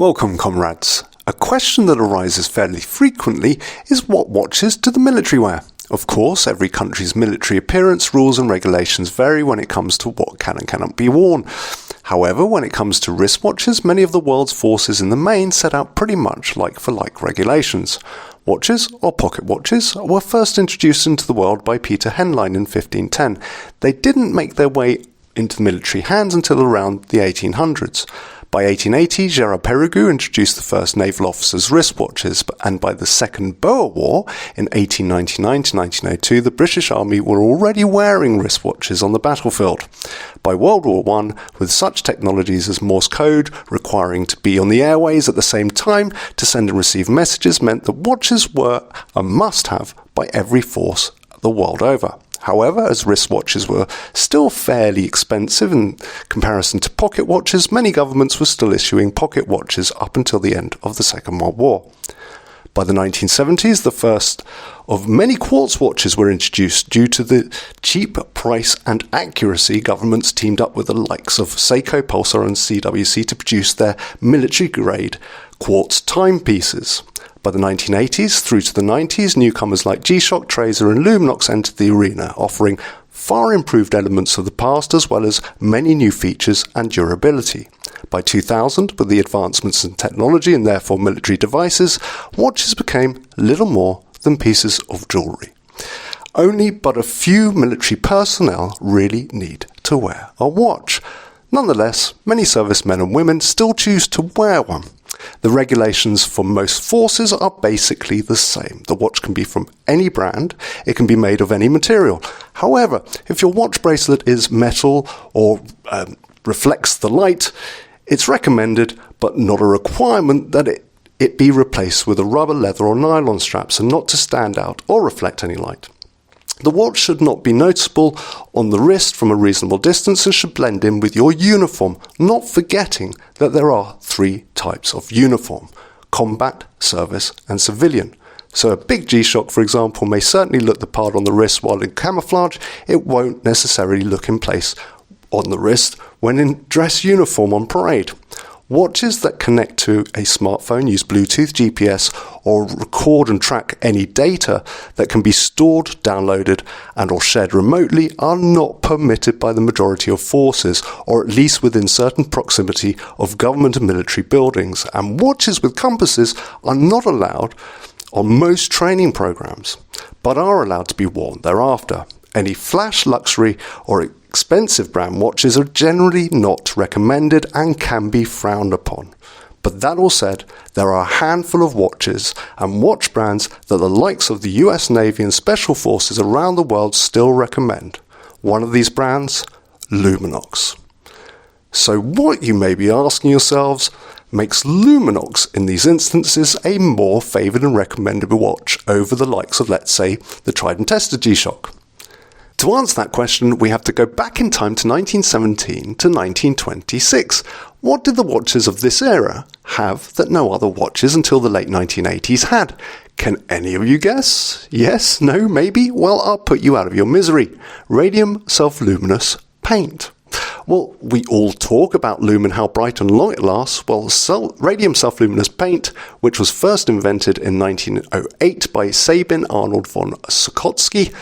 Welcome, comrades. A question that arises fairly frequently is what watches do the military wear? Of course, every country's military appearance, rules and regulations vary when it comes to what can and cannot be worn. However, when it comes to wristwatches, many of the world's forces in the main set out pretty much like-for-like regulations. Watches, or pocket watches, were first introduced into the world by Peter Henlein in 1510. They didn't make their way into the military hands until around the 1800s. By 1880, Gerard Perregaux introduced the first naval officers' wristwatches, and by the Second Boer War, in 1899 to 1902, the British Army were already wearing wristwatches on the battlefield. By World War I, with such technologies as Morse code requiring to be on the airways at the same time to send and receive messages meant that watches were a must-have by every force the world over. However, as wristwatches were still fairly expensive in comparison to pocket watches, many governments were still issuing pocket watches up until the end of the Second World War. By the 1970s, the first of many quartz watches were introduced. Due to the cheap price and accuracy, governments teamed up with the likes of Seiko, Pulsar and CWC to produce their military-grade quartz timepieces. By the 1980s through to the 90s, newcomers like G-Shock, Tracer and Luminox entered the arena, offering far improved elements of the past as well as many new features and durability. By 2000, with the advancements in technology and therefore military devices, watches became little more than pieces of jewellery. Only but a few military personnel really need to wear a watch. Nonetheless, many servicemen and women still choose to wear one. The regulations for most forces are basically the same. The watch can be from any brand, it can be made of any material. However, if your watch bracelet is metal or reflects the light, it's recommended but not a requirement that it be replaced with a rubber, leather or nylon straps and not to stand out or reflect any light. The watch should not be noticeable on the wrist from a reasonable distance and should blend in with your uniform, not forgetting that there are three types of uniform: combat, service and civilian. So a big G-Shock, for example, may certainly look the part on the wrist while in camouflage. It won't necessarily look in place on the wrist when in dress uniform on parade. Watches that connect to a smartphone, use Bluetooth, GPS, or record and track any data that can be stored, downloaded, and or shared remotely are not permitted by the majority of forces, or at least within certain proximity of government and military buildings. And watches with compasses are not allowed on most training programs, but are allowed to be worn thereafter. Any flash, luxury, or expensive brand watches are generally not recommended and can be frowned upon. But that all said, there are a handful of watches and watch brands that the likes of the US Navy and Special Forces around the world still recommend. One of these brands, Luminox. So what, you may be asking yourselves, makes Luminox in these instances a more favoured and recommended watch over the likes of, let's say, the tried and tested G-Shock? To answer that question, we have to go back in time to 1917 to 1926. What did the watches of this era have that no other watches until the late 1980s had? Can any of you guess? Yes? No? Maybe? Well, I'll put you out of your misery. Radium self-luminous paint. Well, we all talk about lumen, how bright and long it lasts. Well, radium self-luminous paint, which was first invented in 1908 by Sabin Arnold von Sokotsky,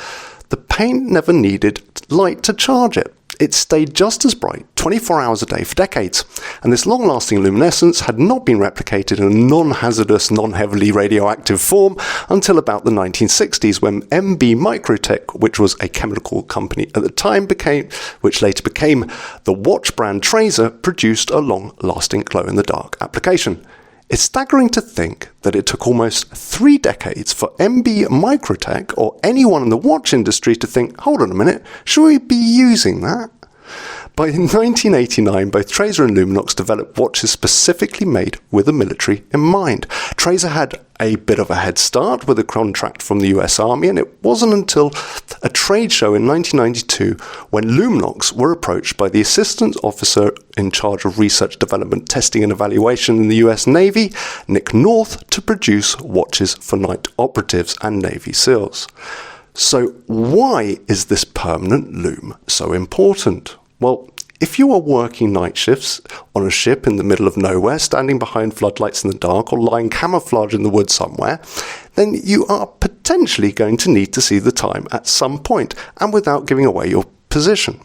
the paint never needed light to charge it. It stayed just as bright 24 hours a day for decades, and this long-lasting luminescence had not been replicated in a non-hazardous, non-heavily radioactive form until about the 1960s, when MB Microtech, which was a chemical company at the time, which later became the watch brand Tracer, produced a long-lasting glow-in-the-dark application. It's staggering to think that it took almost 3 decades for MB Microtech or anyone in the watch industry to think, hold on a minute, should we be using that? By 1989, both Tracer and Luminox developed watches specifically made with the military in mind. Tracer had a bit of a head start with a contract from the US Army, and it wasn't until a trade show in 1992 when Luminox were approached by the assistant officer in charge of research, development, testing and evaluation in the US Navy, Nick North, to produce watches for night operatives and Navy SEALs. So why is this permanent lume so important? Well, if you are working night shifts on a ship in the middle of nowhere, standing behind floodlights in the dark, or lying camouflage in the woods somewhere, then you are potentially going to need to see the time at some point, and without giving away your position.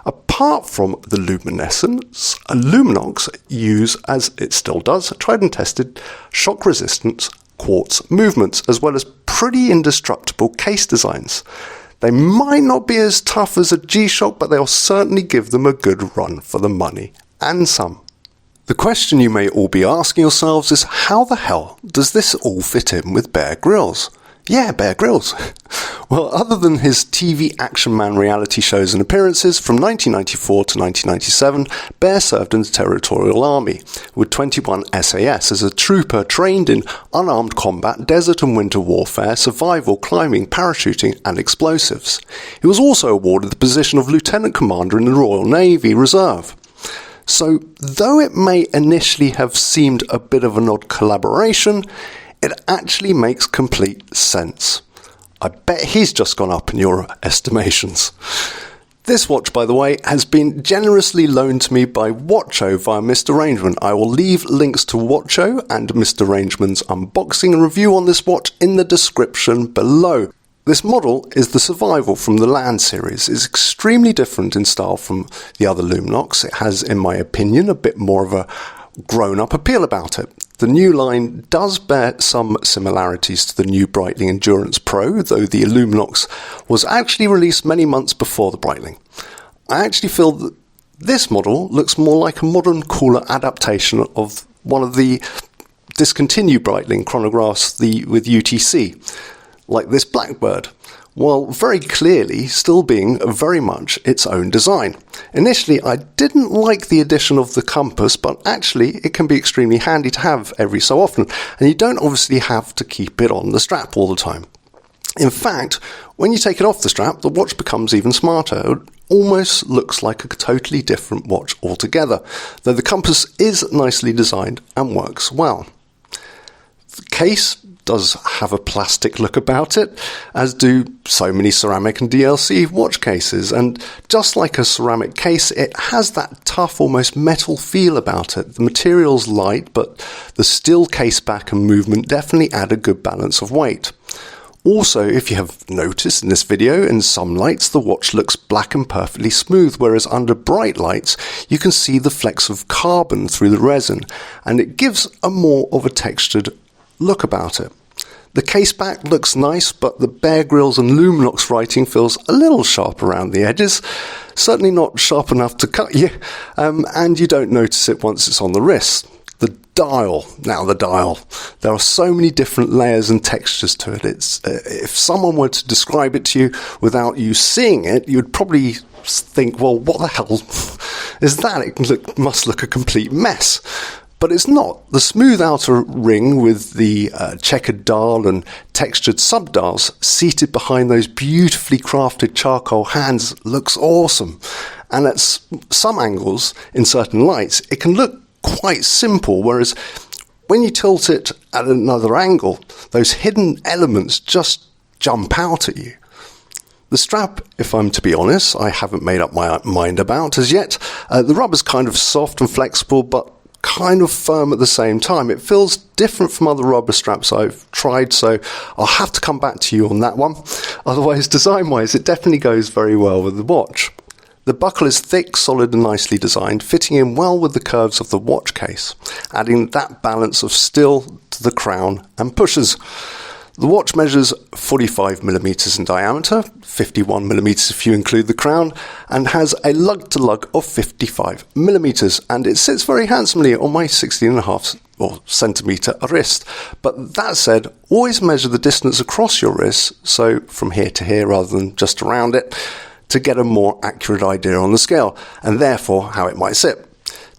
Apart from the luminescence, Luminox use, as it still does, tried and tested shock resistance quartz movements, as well as pretty indestructible case designs. They might not be as tough as a G-Shock, but they'll certainly give them a good run for the money, and some. The question you may all be asking yourselves is, how the hell does this all fit in with Bear Grylls? Yeah, Bear Grylls. Well, other than his TV Action Man reality shows and appearances, from 1994 to 1997, Bear served in the Territorial Army, with 21 SAS as a trooper trained in unarmed combat, desert and winter warfare, survival, climbing, parachuting and explosives. He was also awarded the position of Lieutenant Commander in the Royal Navy Reserve. So, though it may initially have seemed a bit of an odd collaboration, it actually makes complete sense. I bet he's just gone up in your estimations. This watch, by the way, has been generously loaned to me by WATCHO via Mr. Rangeman. I will leave links to WATCHO and Mr. Rangeman's unboxing and review on this watch in the description below. This model is the Survival from the Land series. It's extremely different in style from the other Luminox. It has, in my opinion, a bit more of a grown-up appeal about it. The new line does bear some similarities to the new Breitling Endurance Pro, though the Luminox was actually released many months before the Breitling. I actually feel that this model looks more like a modern, cooler adaptation of one of the discontinued Breitling chronographs with UTC, like this Blackbird, while very clearly still being very much its own design. Initially, I didn't like the addition of the compass, but actually it can be extremely handy to have every so often, and you don't obviously have to keep it on the strap all the time. In fact, when you take it off the strap, the watch becomes even smarter. It almost looks like a totally different watch altogether, though the compass is nicely designed and works well. The case does have a plastic look about it, as do so many ceramic and DLC watch cases, and just like a ceramic case, it has that tough, almost metal feel about it. The material's light, but the steel case back and movement definitely add a good balance of weight. Also, if you have noticed in this video, in some lights the watch looks black and perfectly smooth, whereas under bright lights you can see the flecks of carbon through the resin, and it gives a more of a textured look about it. The case back looks nice, but the Bear Grylls and Luminox writing feels a little sharp around the edges, certainly not sharp enough to cut you, and you don't notice it once it's on the wrist. The dial, there are so many different layers and textures to it. It's if someone were to describe it to you without you seeing it, you'd probably think, well, what the hell is that? It must look a complete mess. But it's not. The smooth outer ring with the checkered dial and textured sub-dials seated behind those beautifully crafted charcoal hands looks awesome. And at some angles, in certain lights, it can look quite simple, whereas when you tilt it at another angle, those hidden elements just jump out at you. The strap, if I'm to be honest, I haven't made up my mind about as yet. The rubber's kind of soft and flexible, but kind of firm at the same time. It feels different from other rubber straps I've tried, so I'll have to come back to you on that one. Otherwise, design-wise, it definitely goes very well with the watch. The buckle is thick, solid and nicely designed, fitting in well with the curves of the watch case, adding that balance of steel to the crown and pushers. The watch measures 45mm in diameter, 51mm if you include the crown, and has a lug-to-lug of 55mm, and it sits very handsomely on my 16.5 centimetre wrist. But that said, always measure the distance across your wrist, so from here to here rather than just around it, to get a more accurate idea on the scale, and therefore how it might sit.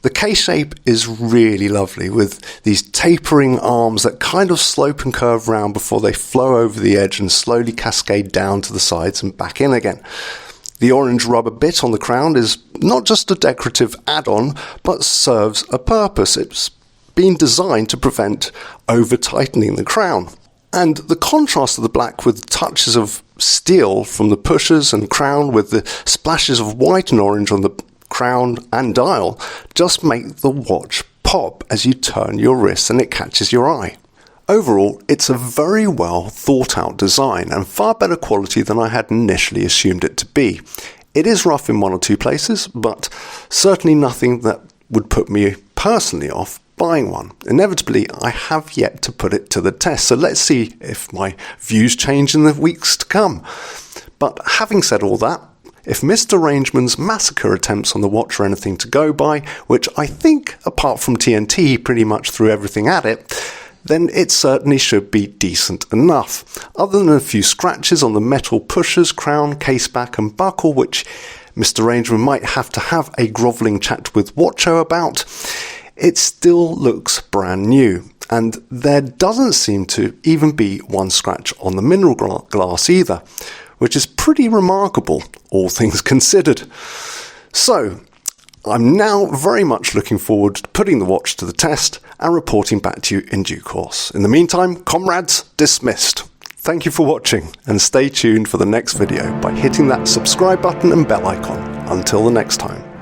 The case shape is really lovely, with these tapering arms that kind of slope and curve round before they flow over the edge and slowly cascade down to the sides and back in again. The orange rubber bit on the crown is not just a decorative add-on, but serves a purpose. It's been designed to prevent over-tightening the crown. And the contrast of the black with touches of steel from the pushers and crown with the splashes of white and orange on the crown and dial just make the watch pop as you turn your wrist and it catches your eye. Overall, it's a very well thought out design and far better quality than I had initially assumed it to be. It is rough in one or two places, but certainly nothing that would put me personally off buying one. Inevitably, I have yet to put it to the test, so let's see if my views change in the weeks to come. But having said all that, if Mr. Rangeman's massacre attempts on the watch are anything to go by, which I think, apart from TNT, he pretty much threw everything at it, then it certainly should be decent enough. Other than a few scratches on the metal pushers, crown, caseback and buckle, which Mr. Rangeman might have to have a grovelling chat with WATCHO about, it still looks brand new. And there doesn't seem to even be one scratch on the mineral glass either, which is pretty remarkable, all things considered. So, I'm now very much looking forward to putting the watch to the test and reporting back to you in due course. In the meantime, comrades, dismissed. Thank you for watching and stay tuned for the next video by hitting that subscribe button and bell icon. Until the next time.